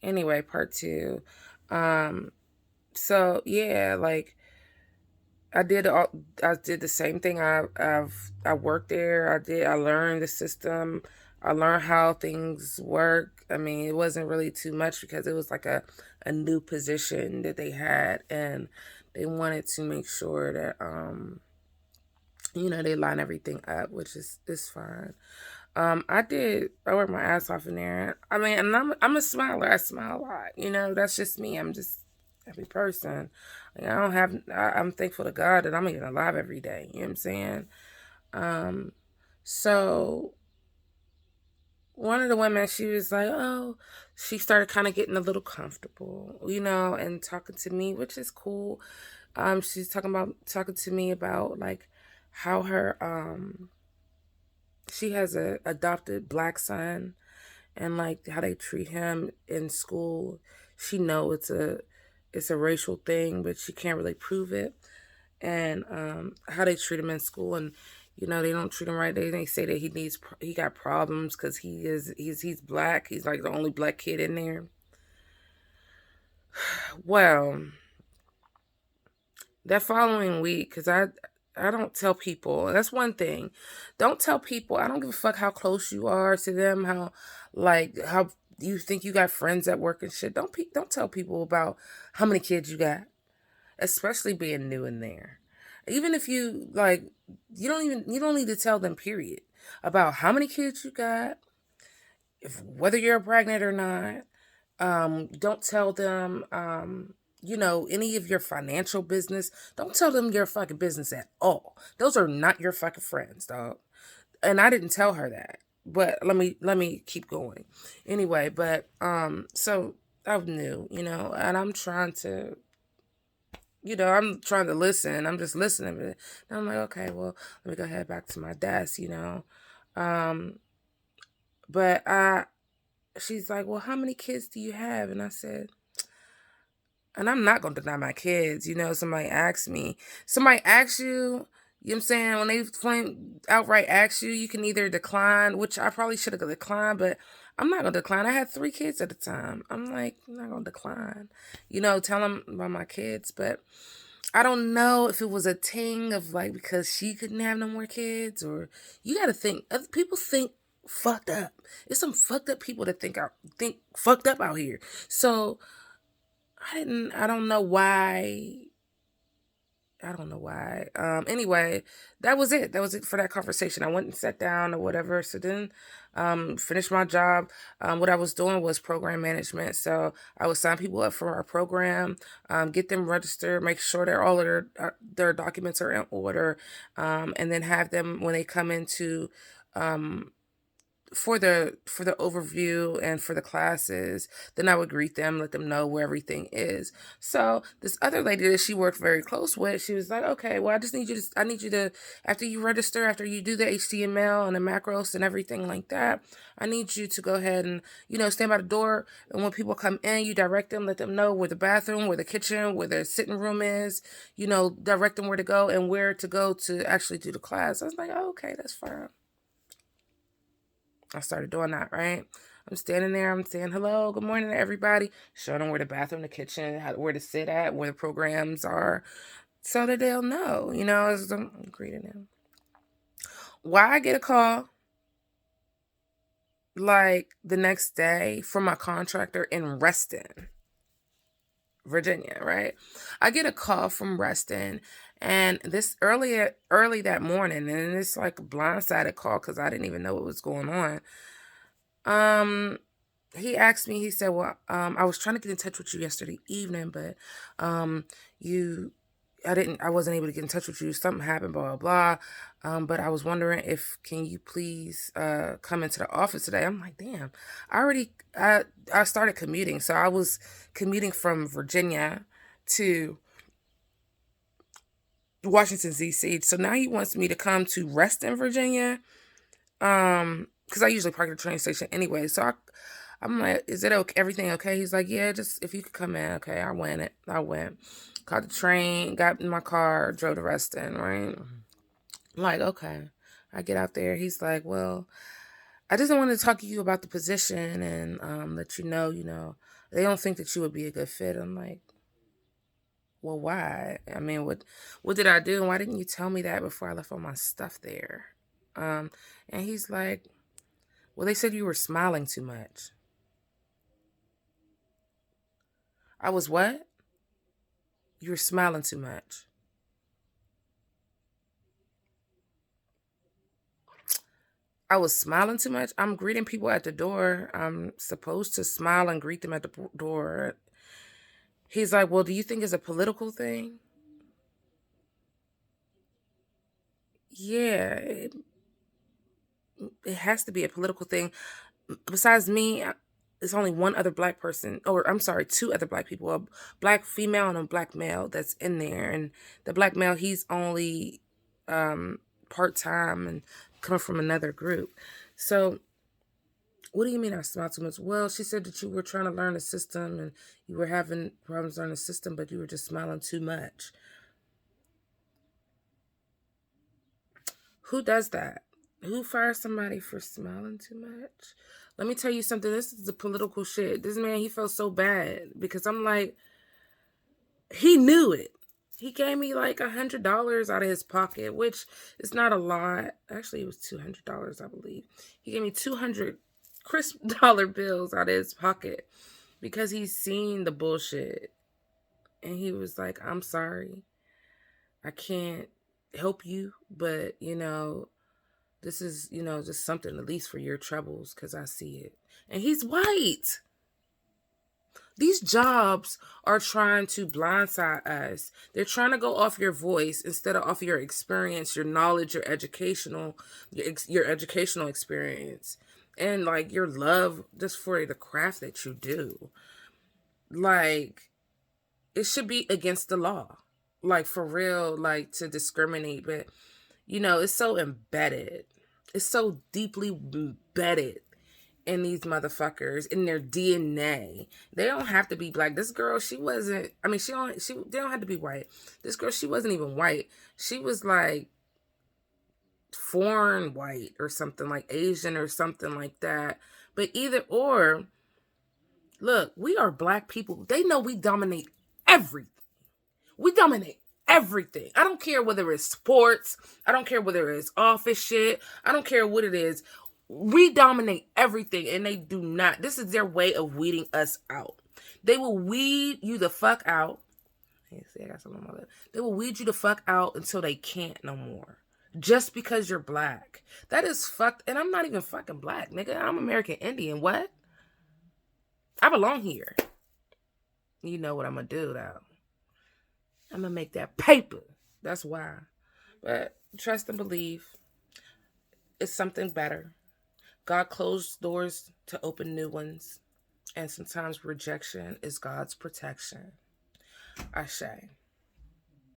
Anyway, part two. So yeah, like I did the same thing. I worked there. I learned the system. I learned how things work. I mean, it wasn't really too much because it was like a new position that they had, and they wanted to make sure that they line everything up, which is fine. I worked my ass off in there. I mean, and I'm a smiler. I smile a lot. That's just me. I'm just every person. Like, I don't have. I'm thankful to God that I'm even alive every day. You know what I'm saying? Um, so one of the women, she was like, oh, she started kind of getting a little comfortable, and talking to me, which is cool. She's talking to me about like how her she has a adopted black son, and like how they treat him in school. She know it's a racial thing, but she can't really prove it. And how they treat him in school, and they don't treat him right. They say that he got problems because he's black. He's like the only black kid in there. Well, that following week, because I don't tell people. That's one thing. Don't tell people. I don't give a fuck how close you are to them. How you think you got friends at work and shit. Don't tell people about how many kids you got, especially being new in there. Even if you like, you don't need to tell them. Period. About how many kids you got, if whether you're pregnant or not. Don't tell them, any of your financial business. Don't tell them your fucking business at all. Those are not your fucking friends, dog. And I didn't tell her that. But let me keep going. Anyway, but so I'm new, and I'm trying to listen. I'm just listening. And I'm like, okay, well, let me go head back to my desk. Um, but she's like, well, how many kids do you have? And I said, and I'm not going to deny my kids. Somebody asks you, you know what I'm saying? When they outright ask you, you can either decline, which I probably should have declined, but I'm not going to decline. I had 3 kids at the time. I'm like, I'm not going to decline, tell them about my kids. But I don't know if it was a ting of like, because she couldn't have no more kids, or you got to think, other people think fucked up. It's some fucked up people that think fucked up out here. So, I don't know why. I don't know why. Anyway, that was it. That was it for that conversation. I went and sat down or whatever. So then, finished my job. What I was doing was program management. So I would sign people up for our program, get them registered, make sure that all of their documents are in order, and then have them when they come into, um, for the overview and for the classes, then I would greet them, let them know where everything is. So this other lady that she worked very close with, she was like, okay, well, I need you to, after you register, after you do the HTML and the macros and everything like that, I need you to go ahead and, stand by the door. And when people come in, you direct them, let them know where the bathroom, where the kitchen, where the sitting room is, direct them where to go and where to go to actually do the class. I was like, oh, okay, that's fine. I started doing that, right? I'm standing there, I'm saying hello, good morning to everybody, showing them where the bathroom, the kitchen, where to sit at, where the programs are, so that they'll know, as I'm greeting them. Why I get a call like the next day from my contractor in Reston, Virginia, right? I get a call from Reston, and this early that morning, and it's like a blindsided call because I didn't even know what was going on. Um, he asked me, he said, well, I was trying to get in touch with you yesterday evening, but you I wasn't able to get in touch with you. Something happened, blah, blah, blah. But I was wondering can you please come into the office today? I'm like, damn, I started commuting. So I was commuting from Virginia to Washington, D.C. So now he wants me to come to Reston, Virginia. Because I usually park at the train station anyway. So I'm like, is it okay? Everything okay? He's like, yeah, just if you could come in. Okay, I went. Caught the train, got in my car, drove to Reston, right? I'm like, okay. I get out there. He's like, well, I just wanted to talk to you about the position and let you know, they don't think that you would be a good fit. I'm like, well, why? I mean, what did I do? And why didn't you tell me that before I left all my stuff there? Um, and he's like, well, they said you were smiling too much. I was what? You were smiling too much. I was smiling too much. I'm greeting people at the door. I'm supposed to smile and greet them at the door. He's like, well, do you think it's a political thing? Yeah, it has to be a political thing. Besides me, there's only one other black person, or I'm sorry, two other black people, a black female and a black male that's in there. And the black male, he's only um, part time and coming from another group. So, what do you mean I smile too much? Well, she said that you were trying to learn the system and you were having problems learning the system, but you were just smiling too much. Who does that? Who fires somebody for smiling too much? Let me tell you something. This is the political shit. This man, he felt so bad because I'm like, he knew it. He gave me like $100 out of his pocket, which is not a lot. Actually, it was $200, I believe. He gave me 200 crisp dollar bills out of his pocket because he's seen the bullshit. And he was like, I'm sorry. I can't help you, but this is, just something at least for your troubles because I see it. And he's white. These jobs are trying to blindside us. They're trying to go off your voice instead of off your experience, your knowledge, your educational experience, and like your love just for the craft that you do. Like, it should be against the law, like for real, like to discriminate. But it's so embedded. It's so deeply embedded in these motherfuckers, in their DNA. They don't have to be black. This girl, she wasn't. I mean, they don't have to be white. This girl, she wasn't even white. She was like foreign white or something, like Asian or something like that. But either or, look, we are black people. They know we dominate everything. We dominate everything. I don't care whether it's sports. I don't care whether it's office shit. I don't care what it is. We dominate everything, and they do not. This is their way of weeding us out. They will weed you the fuck out. See, I got something on my lip. They will weed you the fuck out until they can't no more. Just because you're black. That is fucked. And I'm not even fucking black, nigga. I'm American Indian. What? I belong here. You know what I'm gonna do, though. I'm gonna make that paper. That's why. But trust and believe. It's something better. God closed doors to open new ones. And sometimes rejection is God's protection. Ashe.